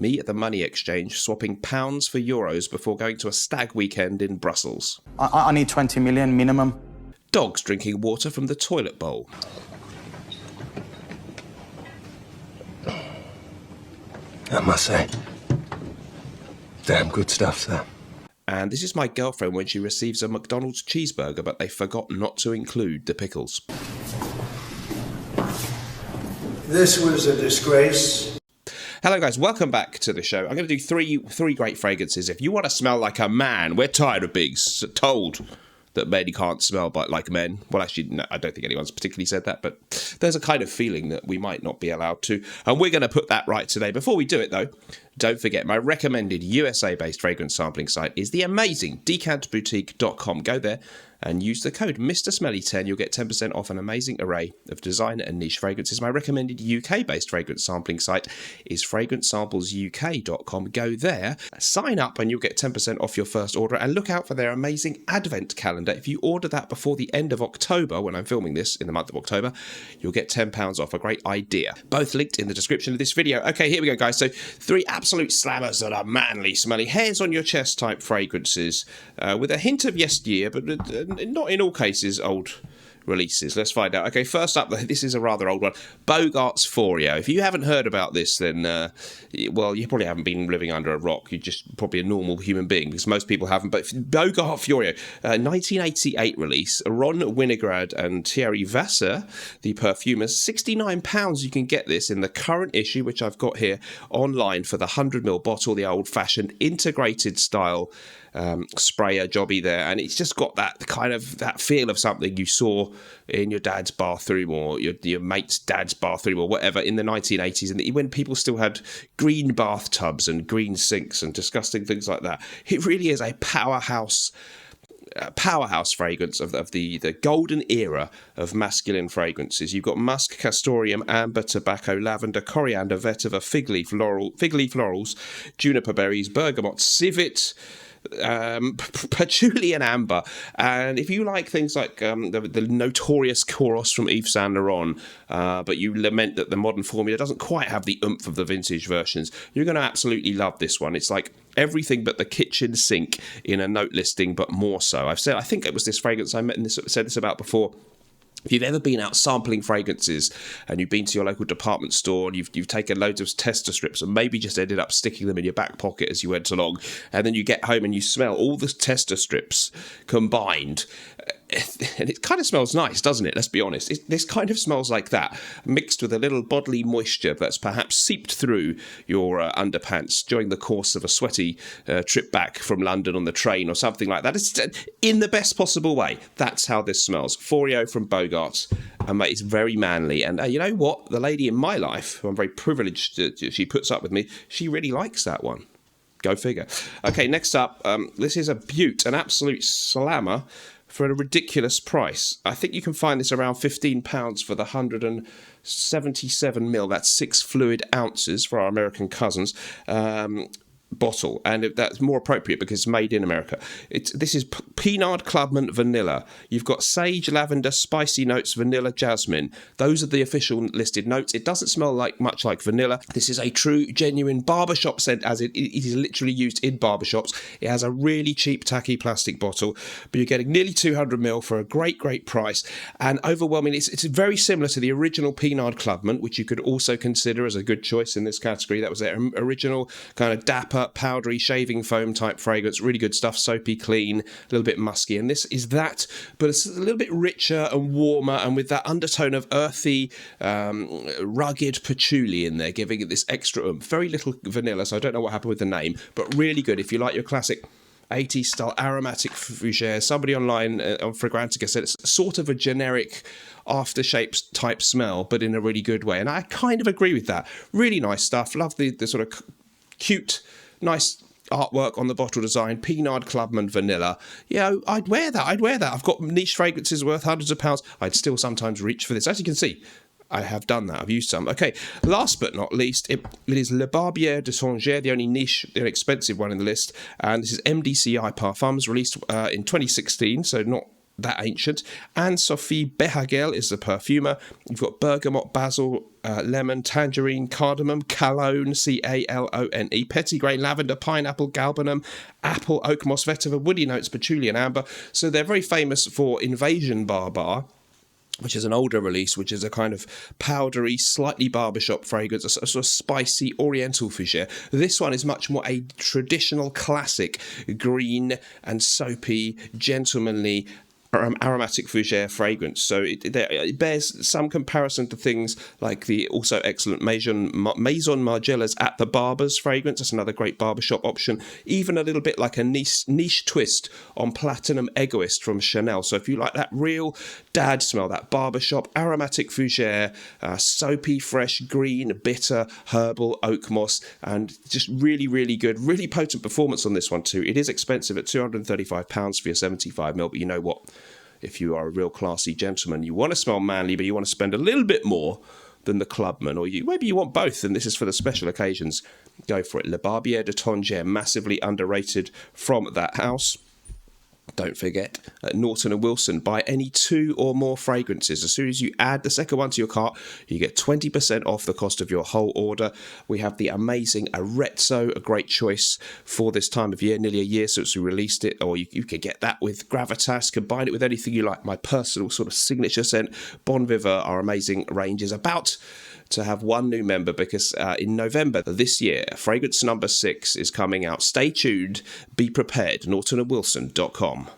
Me at the money exchange swapping pounds for euros before going to a stag weekend in Brussels. I need 20 million minimum. Dogs drinking water from the toilet bowl. I must say, damn good stuff, sir. And this is my girlfriend when she receives a McDonald's cheeseburger, but they forgot not to include the pickles. This was a disgrace. Hello guys, welcome back to the show. I'm going to do three great fragrances. If you want to smell like a man, we're tired of being told that men can't smell like men. Well, actually, no, I don't think anyone's particularly said that, but there's a kind of feeling that we might not be allowed to. And we're going to put that right today. Before we do it, though, don't forget, my recommended USA-based fragrance sampling site is the amazing decantboutique.com. Go there and use the code MrSmelly10. You'll get 10% off an amazing array of designer and niche fragrances. My recommended UK-based fragrance sampling site is fragrancesamplesuk.com. Go there, sign up, and you'll get 10% off your first order. And look out for their amazing advent calendar. If you order that before the end of October, when I'm filming this in the month of October, you'll get £10 off. A great idea. Both linked in the description of this video. Okay, here we go, guys. So 3 absolute slammers that are manly, smelly, hairs on your chest type fragrances with a hint of yesteryear, but not in all cases old releases. Let's find out. Okay, first up, this is a rather old one. Bogart's Foreo. If you haven't heard about this, then, well, you probably haven't been living under a rock. You're just probably a normal human being, because most people haven't. But Bogart Foreo, 1988 release. Ron Winograd and Thierry Vasseur, the perfumers. £69 you can get this in the current issue, which I've got here online for the 100ml bottle, the old-fashioned integrated style sprayer jobby there, and it's just got that kind of that feel of something you saw in your dad's bathroom or your mate's dad's bathroom or whatever in the 1980s, and when people still had green bathtubs and green sinks and disgusting things like that. It really is a powerhouse fragrance of the golden era of masculine fragrances. You've got musk, castoreum, amber, tobacco, lavender, coriander, vetiver, fig leaf florals, juniper berries, bergamot, civet, patchouli and amber. And if you like things like the notorious Kouros from Yves Saint Laurent, but you lament that the modern formula doesn't quite have the oomph of the vintage versions, you're going to absolutely love this one. It's like everything but the kitchen sink in a note listing, but more so. I think it was this fragrance I said this about before. If you've ever been out sampling fragrances and you've been to your local department store and you've taken loads of tester strips and maybe just ended up sticking them in your back pocket as you went along, and then you get home and you smell all the tester strips combined, and it kind of smells nice, doesn't it? Let's be honest. This kind of smells like that, mixed with a little bodily moisture that's perhaps seeped through your underpants during the course of a sweaty trip back from London on the train or something like that. It's in the best possible way. That's how this smells. Foreo from Bogart's. Mate, it's very manly. And you know what? The lady in my life, who I'm very privileged that she puts up with me, she really likes that one. Go figure. Okay, next up, this is a beaut, an absolute slammer, for a ridiculous price. I think you can find this around £15 for the 177ml, that's 6 fluid ounces for our American cousins, bottle, and that's more appropriate because it's made in America. This is Pinard Clubman Vanilla. You've got sage, lavender, spicy notes, vanilla, jasmine. Those are the official listed notes. It doesn't smell much like vanilla. This is a true, genuine barbershop scent, as it is literally used in barbershops. It has a really cheap, tacky plastic bottle, but you're getting nearly 200ml for a great price, and overwhelming. It's very similar to the original Pinard Clubman, which you could also consider as a good choice in this category. That was their original kind of dapper, powdery shaving foam type fragrance. Really good stuff, soapy, clean, a little bit musky. And this is that, but it's a little bit richer and warmer, and with that undertone of earthy, rugged patchouli in there, giving it this extra oomph. Very little vanilla, so I don't know what happened with the name, but really good if you like your classic 80s style aromatic fougere. Somebody online on Fragrantica said it's sort of a generic aftershave type smell, but in a really good way. And I kind of agree with that. Really nice stuff. Love the sort of cute, nice artwork on the bottle design. Pinard Clubman Vanilla. Yeah, I'd wear that. I've got niche fragrances worth hundreds of pounds. I'd still sometimes reach for this. As you can see, I have done that. I've used some. Okay, last but not least, it is Le Barbier de Sanger, the only niche, expensive one in the list. And this is MDCI Parfums, released in 2016, so not that ancient. Anne-Sophie Behagel is the perfumer. You've got bergamot, basil, lemon, tangerine, cardamom, cologne, C-A-L-O-N-E, petitgrain, lavender, pineapple, galbanum, apple, oak moss, vetiver, woody notes, patchouli and amber. So they're very famous for Invasion Bar, which is an older release, which is a kind of powdery, slightly barbershop fragrance, a sort of spicy oriental fougere. This one is much more a traditional, classic, green and soapy, gentlemanly, aromatic fougere fragrance. So it bears some comparison to things like the also excellent Maison Margiela's At the Barber's fragrance. That's another great barbershop option. Even a little bit like a niche twist on Platinum Egoist from Chanel. So if you like that real dad smell, that barbershop aromatic fougere, soapy, fresh, green, bitter, herbal, oak moss, and just really, really good, really potent performance on this one too. It is expensive at £235 for your 75ml, but you know what? If you are a real classy gentleman, you want to smell manly, but you want to spend a little bit more than the clubman, or maybe you want both, and this is for the special occasions, go for it. Le Barbier de Tangier, massively underrated from that house. Don't forget, at Norton & Wilson, buy any 2 or more fragrances. As soon as you add the second one to your cart, you get 20% off the cost of your whole order. We have the amazing Arezzo, a great choice for this time of year, nearly a year since we released it, or you could get that with Gravitas, combine it with anything you like. My personal sort of signature scent, Bon Vivant, our amazing range, is about to have one new member because in November this year, fragrance number 6 is coming out. Stay tuned, be prepared, nortonandwilson.com.